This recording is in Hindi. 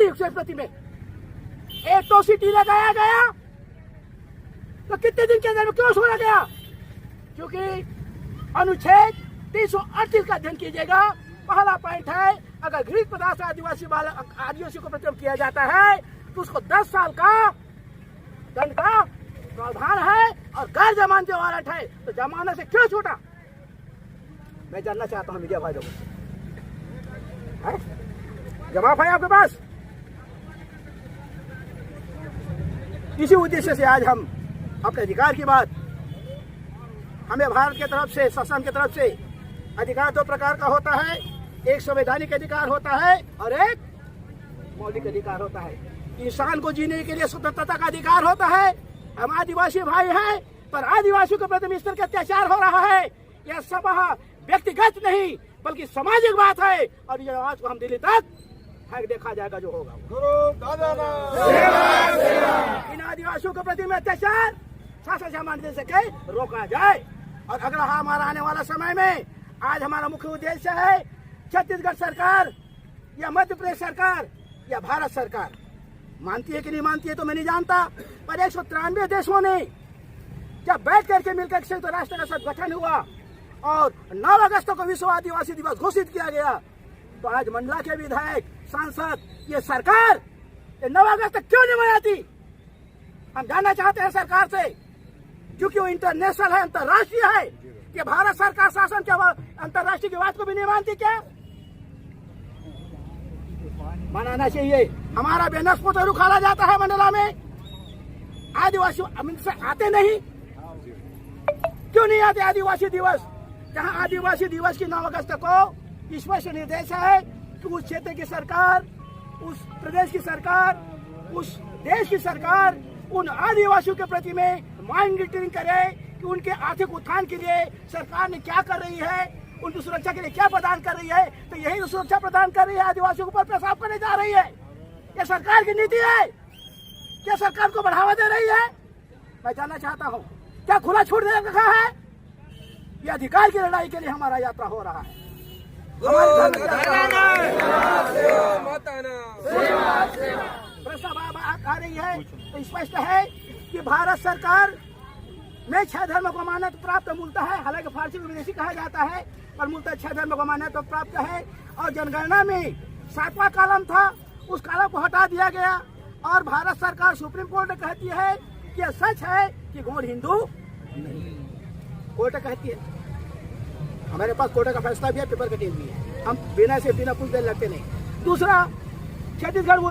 के प्रति में एट्रोसिटी लगाया गया, तो कितने दिन के अंदर में क्यों छोड़ा गया? क्योंकि अनुच्छेद 338 का अध्ययन कीजिएगा। पहला पॉइंट है, अगर घृत पदार्थ आदिवासी को प्रति किया जाता है तो उसको 10 साल का दंड का प्रावधान है और गैर जमानती वारंट है। तो जमानत से क्यों छूटा? मैं जानना चाहता हूं मीडिया भाई लोगों से, जवाब है आपके पास? इसी उद्देश्य से आज हम अपने अधिकार की बात, हमें भारत की तरफ से, शासन की तरफ से अधिकार 2 प्रकार का होता है। एक संवैधानिक अधिकार होता है और एक मौलिक अधिकार होता है। इंसान को जीने के लिए स्वतंत्रता का अधिकार होता है। हम आदिवासी भाई हैं, पर आदिवासियों के प्रति इस तरह का अत्याचार हो रहा है। यह सब व्यक्तिगत नहीं बल्कि सामाजिक बात है और ये आवाज को हम दिल्ली तक फेंक देखा जाएगा जो होगा। इन आदिवासियों के प्रति में अत्याचार शासन सामान्य से रोका जाए। और अगला हमारा आने वाला समय में आज हमारा मुख्य उद्देश्य है, छत्तीसगढ़ सरकार या मध्य प्रदेश सरकार या भारत सरकार मानती है कि नहीं मानती है तो मैं नहीं जानता, पर 193 देशों ने जब बैठ करके मिलकर संयुक्त राष्ट्र का सब गठन हुआ और 9 अगस्त को विश्व आदिवासी दिवस घोषित किया गया, तो आज मंडला के विधायक, सांसद, ये सरकार 9 अगस्त क्यों नहीं मनाती? हम जानना चाहते हैं सरकार से, क्योंकि वो इंटरनेशनल है, अंतर्राष्ट्रीय है। कि भारत सरकार शासन के अंतर्राष्ट्रीय की बात को भी नहीं मानती क्या? मनाना चाहिए। हमारा बैनर को तो रुखाला जाता है मंडला में, आदिवासी आते नहीं, क्यों नहीं आते आदिवासी दिवस? जहां आदिवासी दिवस की 9 अगस्त को स्पष्ट निर्देश है कि उस क्षेत्र की सरकार, उस प्रदेश की सरकार, उस देश की सरकार उन आदिवासियों के प्रति में मॉनिटरिंग करे कि उनके आर्थिक उत्थान के लिए सरकार ने क्या कर रही है, उनकी सुरक्षा के लिए क्या प्रदान कर रही है। तो यही सुरक्षा प्रदान कर रही है, आदिवासियों के ऊपर पेशाब करने जा रही है। यह सरकार की नीति है, क्या सरकार को बढ़ावा दे रही है? मैं जानना चाहता हूँ, क्या खुला छूट दे रखा है? यह अधिकार की लड़ाई के लिए हमारा यात्रा हो रहा है। प्रश्न आ रही है तो स्पष्ट है कि भारत सरकार में 6 धर्म को मान्यता प्राप्त मूलतः है। हालांकि फारसी को विदेशी कहा जाता है, पर मूलतः 6 धर्म को मान्यता प्राप्त है। और जनगणना में 7वां कॉलम था, उस कॉलम को हटा दिया गया और भारत सरकार सुप्रीम कोर्ट कहती है कि यह सच है कि गौड़ हिंदू नहीं। कोर्ट कहती है, हमारे पास कोर्ट का फैसला भी है, पेपर कटिंग भी है। हम बिना से बिना कुछ देर लगते नहीं। दूसरा, छत्तीसगढ़